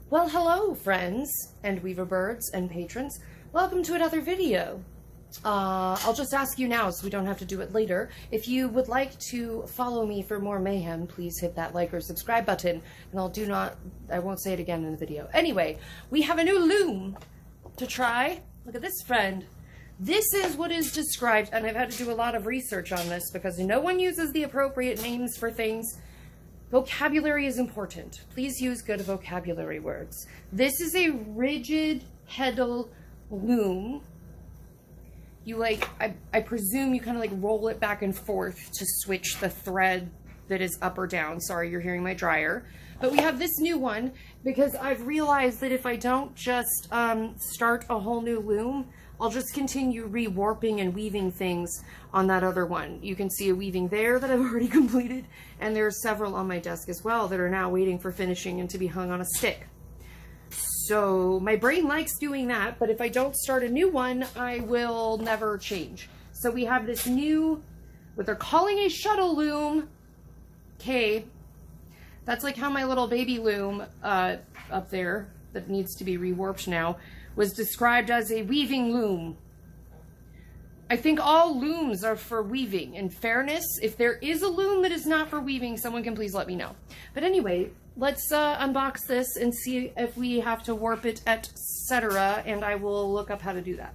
Well, hello friends and weaver birds and patrons. Welcome to another video. I'll just ask you now so we don't have to do it later. If you would like to follow me for more mayhem, please hit that like or subscribe button, and I won't say it again in the video. Anyway, we have a new loom to try. Look at this, friend. This is what is described, and I've had to do a lot of research on this because no one uses the appropriate names for things. Vocabulary is important. Please use good vocabulary words. This is a rigid HEDDLE loom. You I presume you kind of roll it back and forth to switch the thread that is up or down. Sorry, you're hearing my dryer. But we have this new one because I've realized that if I don't just start a whole new loom, I'll just continue rewarping and weaving things on that other one. You can see a weaving there that I've already completed, and there are several on my desk as well that are now waiting for finishing and to be hung on a stick. So my brain likes doing that, but if I don't start a new one, I will never change. So we have this new, what they're calling a shuttle loom. Okay, that's like how my little baby loom up there that needs to be rewarped now was described as a weaving loom. I think all looms are for weaving. In fairness, if there is a loom that is not for weaving, someone can please let me know. But anyway, let's unbox this and see if we have to warp it, etc. And I will look up how to do that.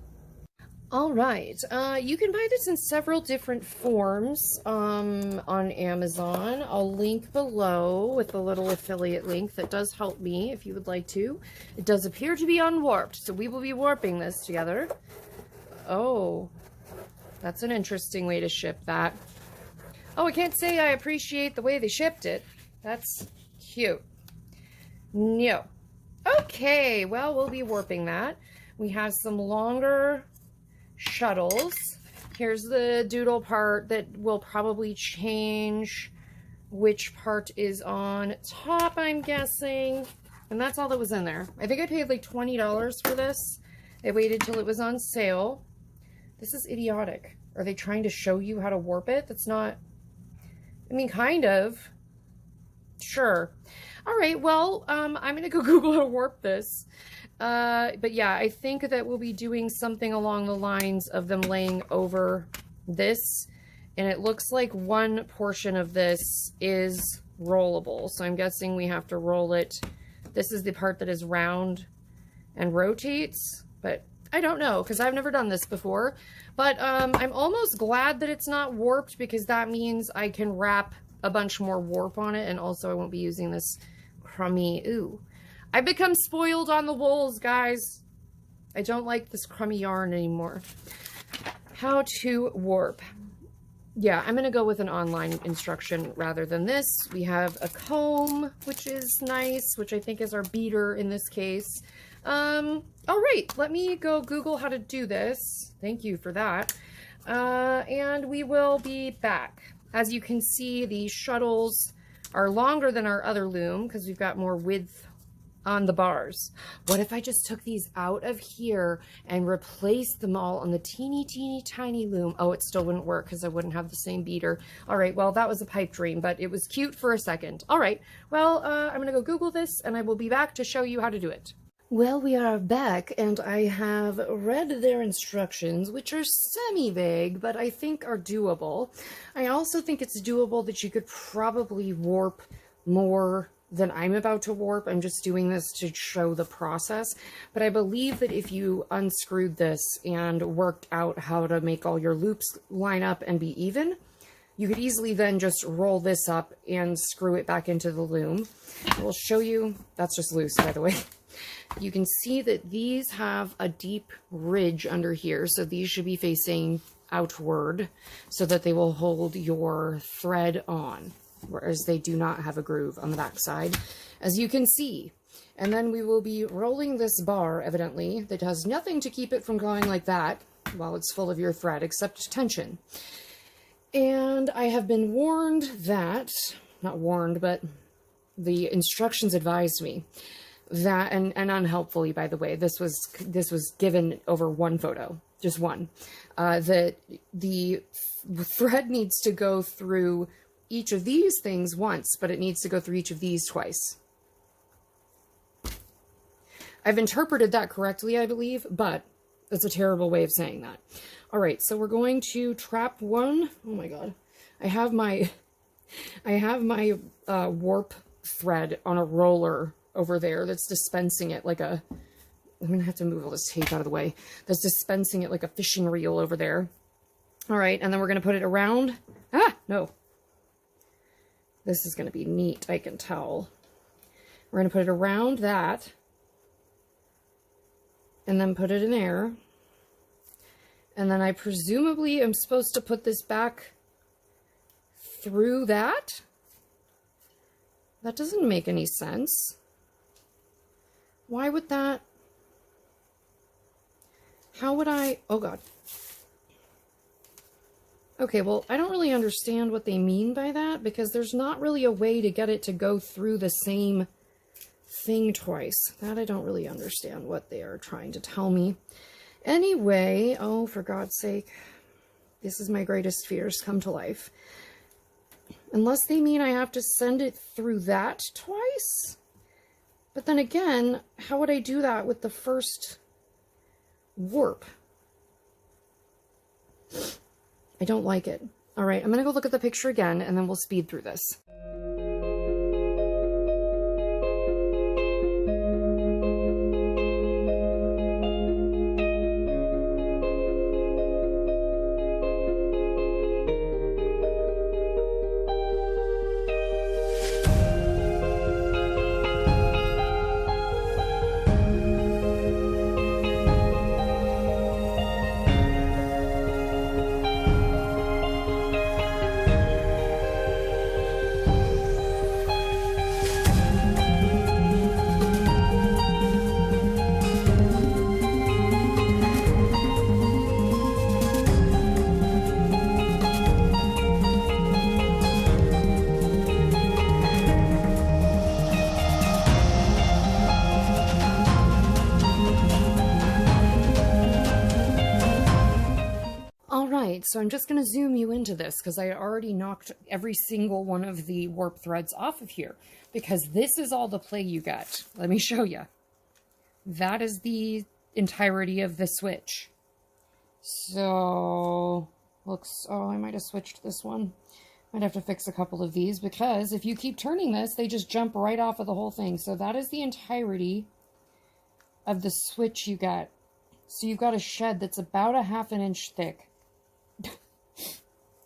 All right, you can buy this in several different forms on Amazon. I'll link below with a little affiliate link that does help me if you would like to. It does appear to be unwarped, so we will be warping this together. Oh, that's an interesting way to ship that. Oh, I can't say I appreciate the way they shipped it. That's cute. No. Okay, well, we'll be warping that. We have some longer shuttles. Here's the doodle part that will probably change which part is on top, I'm guessing. And that's all that was in there. I think I paid like $20 for this. I waited till it was on sale. This is idiotic. Are they trying to show you how to warp it? That's not... I mean, kind of. Sure. All right, well, I'm going to go Google how to warp this. But yeah, I think that we'll be doing something along the lines of them laying over this. And it looks like one portion of this is rollable. So I'm guessing we have to roll it. This is the part that is round and rotates. But I don't know because I've never done this before. But I'm almost glad that it's not warped because that means I can wrap a bunch more warp on it. And also I won't be using this crummy, ooh. I've become spoiled on the wools, guys. I don't like this crummy yarn anymore. How to warp. Yeah, I'm going to go with an online instruction rather than this. We have a comb, which is nice, which I think is our beater in this case. All right, let me go Google how to do this. Thank you for that. And we will be back. As you can see, the shuttles are longer than our other loom because we've got more width on the bars. What if I just took these out of here and replaced them all on the teeny tiny loom? Oh, it still wouldn't work because I wouldn't have the same beater. All right, well, that was a pipe dream, but it was cute for a second. All right, well, I'm gonna go Google this and I will be back to show you how to do it. Well, we are back and I have read their instructions, which are semi-vague, but I think are doable. I also think it's doable that you could probably warp more than I'm about to warp. I'm just doing this to show the process. But I believe that if you unscrewed this and worked out how to make all your loops line up and be even, you could easily then just roll this up and screw it back into the loom. We'll show you, that's just loose, by the way. You can see that these have a deep ridge under here, so these should be facing outward so that they will hold your thread on, whereas they do not have a groove on the back side, as you can see. And then we will be rolling this bar, evidently, that has nothing to keep it from going like that while it's full of your thread, except tension. And I have been warned that, not warned, but the instructions advised me that, and unhelpfully, by the way, this was given over one photo, just one, that the thread needs to go through each of these things once, but it needs to go through each of these twice. I've interpreted that correctly, I believe, but it's a terrible way of saying that. All right, so we're going to trap one. Oh my God. I have my warp thread on a roller over there that's dispensing it like a, I'm going to have to move all this tape out of the way. That's dispensing it like a fishing reel over there. All right, and then we're going to put it around. Ah, no. This is going to be neat, I can tell. We're going to put it around that. And then put it in there. And then I presumably am supposed to put this back through that. That doesn't make any sense. Why would that? How would I? Oh God. Okay, well, I don't really understand what they mean by that, because there's not really a way to get it to go through the same thing twice. That I don't really understand what they are trying to tell me. Anyway, oh, for God's sake, this is my greatest fears come to life. Unless they mean I have to send it through that twice? But then again, how would I do that with the first warp? I don't like it. All right, I'm going to go look at the picture again, and then we'll speed through this. So I'm just going to zoom you into this because I already knocked every single one of the warp threads off of here, because this is all the play you get. Let me show you. That is the entirety of the switch. So looks, oh, I might have switched this one. Might have to fix a couple of these, because if you keep turning this, they just jump right off of the whole thing. So that is the entirety of the switch you get. So you've got a shed that's about a ½ an inch thick.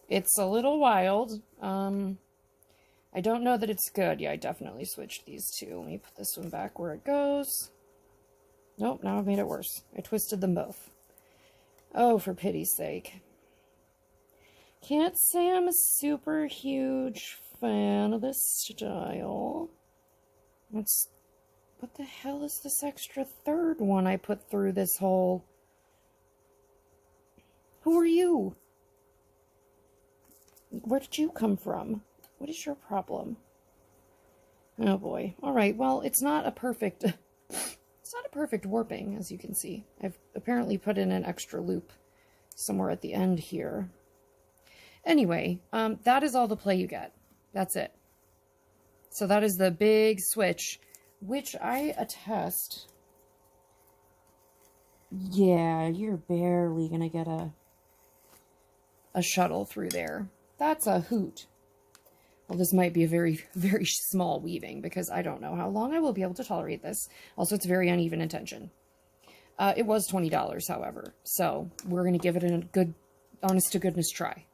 It's a little wild. I don't know that it's good. Yeah, I definitely switched these two. Let me put this one back where it goes. Nope, now I've made it worse. I twisted them both. Oh, for pity's sake. Can't say I'm a super huge fan of this style. What the hell is this extra third one I put through this hole? Who are you? Where did you come from? What is your problem? Oh boy. All right. Well, it's not a perfect warping, as you can see. I've apparently put in an extra loop somewhere at the end here. Anyway, that is all the play you get. That's it. So that is the big switch, which I attest. Yeah, you're barely gonna get a shuttle through there. That's a hoot. Well, this might be a very, very small weaving, because I don't know how long I will be able to tolerate this. Also, it's very uneven in tension. It was $20, however, so we're going to give it a good, honest-to-goodness try.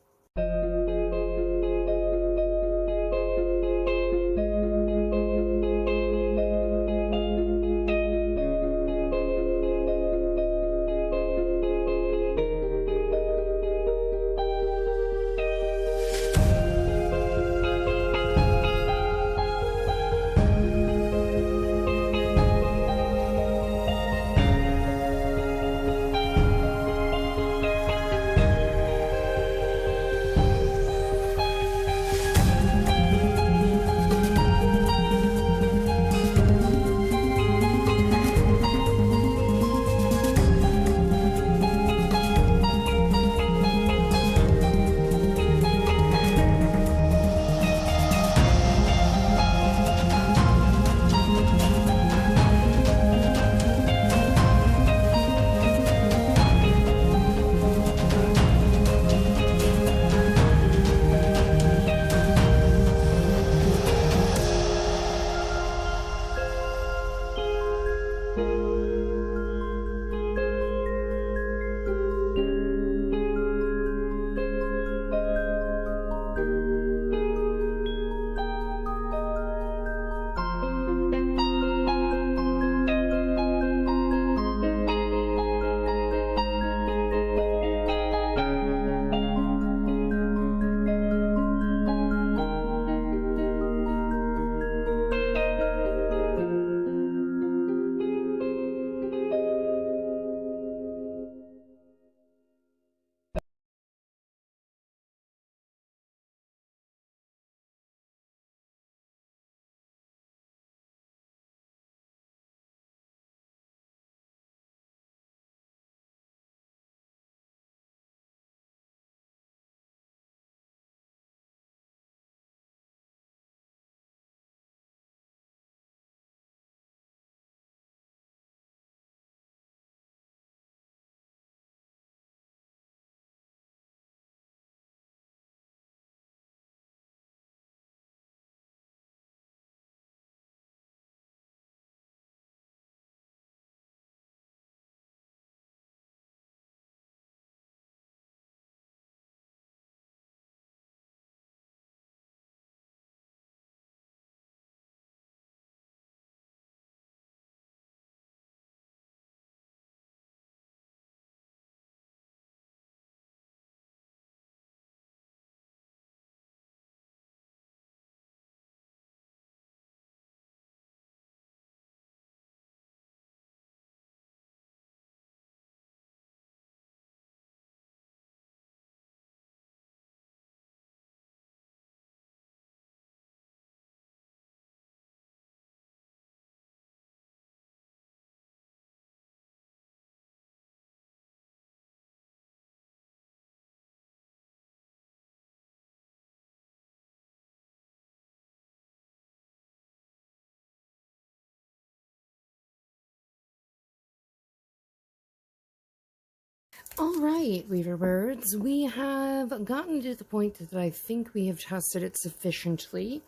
All right, Weaver Birds, we have gotten to the point that I think we have tested it sufficiently.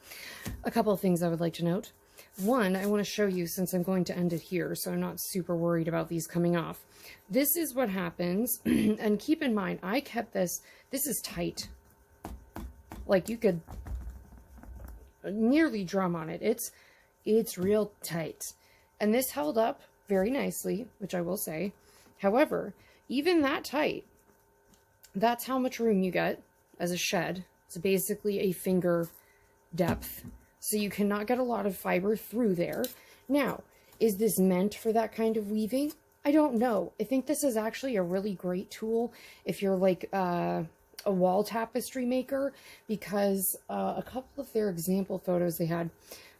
A couple of things I would like to note. One, I want to show you, since I'm going to end it here, so I'm not super worried about these coming off. This is what happens, and keep in mind, I kept this is tight. Like, you could nearly drum on it. It's real tight. And this held up very nicely, which I will say. However, even that tight, that's how much room you get as a shed. It's basically a finger depth. So you cannot get a lot of fiber through there. Now, is this meant for that kind of weaving? I don't know. I think this is actually a really great tool if you're like a wall tapestry maker, because a couple of their example photos, they had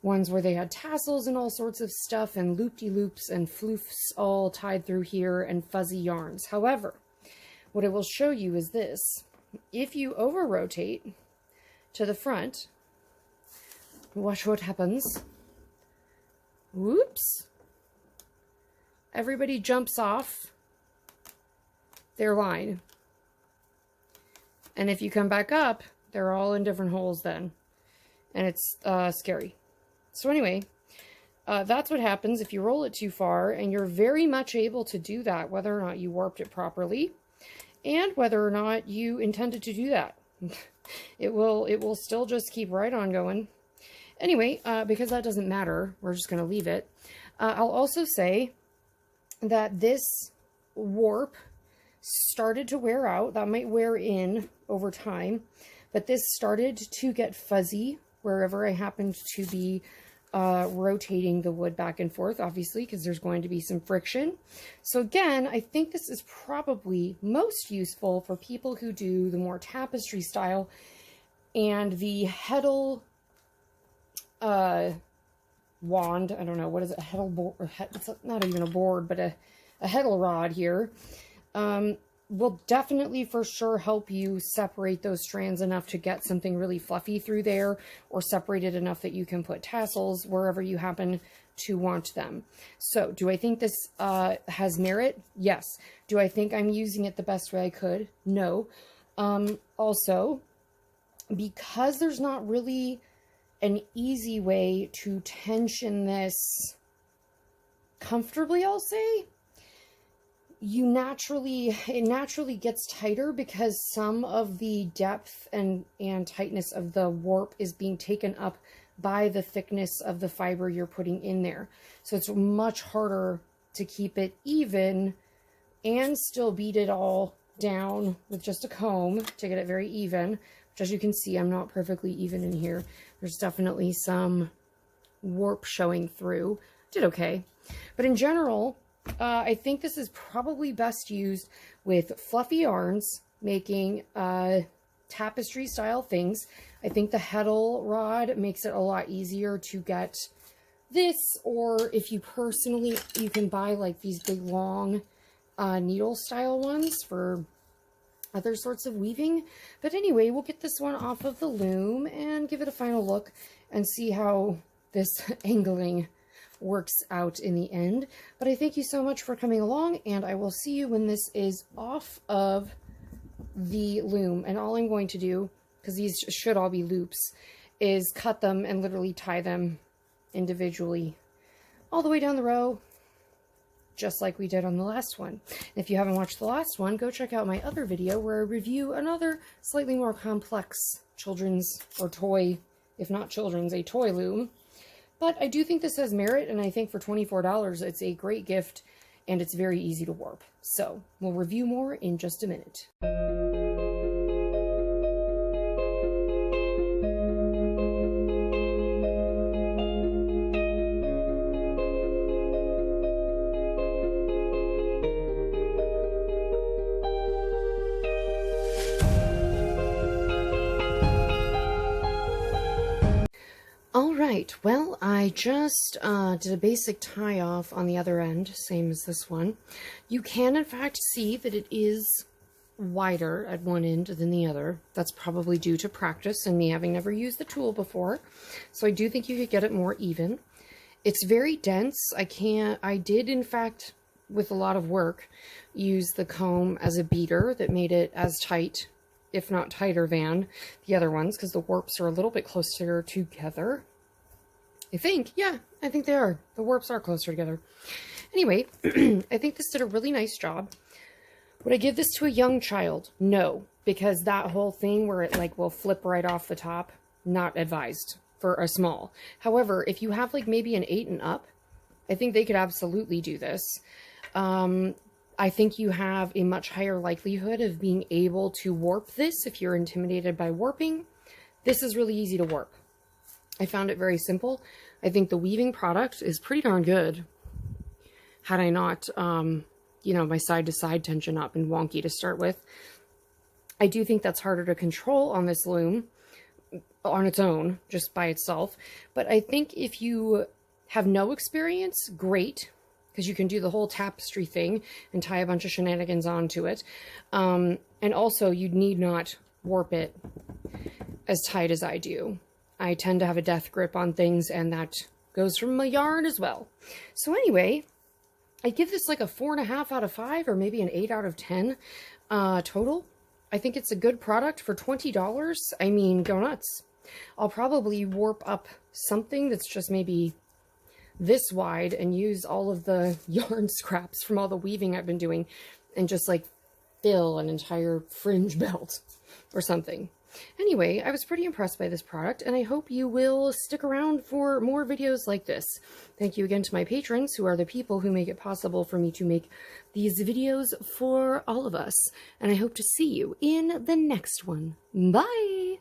ones where they had tassels and all sorts of stuff and loop-de-loops and floofs all tied through here and fuzzy yarns. However, what I will show you is this. If you over-rotate to the front, watch what happens. Whoops. Everybody jumps off their line. And if you come back up, they're all in different holes then. And it's scary. So anyway, that's what happens if you roll it too far, and you're very much able to do that, whether or not you warped it properly, and whether or not you intended to do that. It will still just keep right on going. Anyway, because that doesn't matter, we're just going to leave it. I'll also say that this warp started to wear out. That might wear in over time, but this started to get fuzzy wherever I happened to be rotating the wood back and forth, obviously, because there's going to be some friction. So again, I think this is probably most useful for people who do the more tapestry style, and the HEDDLE wand, I don't know, what is it, a HEDDLE board, or it's not even a board, but a HEDDLE rod here, will definitely for sure help you separate those strands enough to get something really fluffy through there, or separate it enough that you can put tassels wherever you happen to want them. So do I think this has merit? Yes. Do I think I'm using it the best way I could? No. Also, because there's not really an easy way to tension this comfortably, I'll say, it naturally gets tighter because some of the depth and tightness of the warp is being taken up by the thickness of the fiber you're putting in there. So it's much harder to keep it even and still beat it all down with just a comb to get it very even, which, as you can see, I'm not perfectly even in here. There's definitely some warp showing through. Did okay. But in general, I think this is probably best used with fluffy yarns, making tapestry style things. I think the HEDDLE rod makes it a lot easier to get this, or if you personally, you can buy like these big long needle style ones for other sorts of weaving. But anyway, we'll get this one off of the loom and give it a final look and see how this angling works out in the end. But I thank you so much for coming along, and I will see you when this is off of the loom. And all I'm going to do, because these should all be loops, is cut them and literally tie them individually all the way down the row, just like we did on the last one. And if you haven't watched the last one, go check out my other video where I review another slightly more complex children's, or toy, if not children's, a toy loom. But I do think this has merit, and I think for $24, it's a great gift, and it's very easy to warp. So we'll review more in just a minute. Alright, well, I just did a basic tie-off on the other end, same as this one. You can, in fact, see that it is wider at one end than the other. That's probably due to practice and me having never used the tool before. So I do think you could get it more even. It's very dense. I did, in fact, with a lot of work, used the comb as a beater that made it as tight, if not tighter than the other ones, because the warps are a little bit closer together. I think, yeah, I think they are. The warps are closer together. Anyway, I think this did a really nice job. Would I give this to a young child? No, because that whole thing where it like will flip right off the top, not advised for a small. However, if you have like maybe an 8 and up, I think they could absolutely do this. I think you have a much higher likelihood of being able to warp this if you're intimidated by warping. This is really easy to warp. I found it very simple. I think the weaving product is pretty darn good. Had I not, you know, my side-to-side tension up and wonky to start with. I do think that's harder to control on this loom on its own, just by itself. But I think if you have no experience, great, because you can do the whole tapestry thing and tie a bunch of shenanigans onto it. And also, you need not warp it as tight as I do. I tend to have a death grip on things, and that goes from my yarn as well. So anyway, I give this like a 4.5 out of 5, or maybe an 8 out of 10 total. I think it's a good product for $20. I mean, go nuts. I'll probably warp up something that's just maybe this wide and use all of the yarn scraps from all the weaving I've been doing and just like fill an entire fringe belt or something. Anyway, I was pretty impressed by this product, and I hope you will stick around for more videos like this. Thank you again to my patrons, who are the people who make it possible for me to make these videos for all of us. And I hope to see you in the next one. Bye!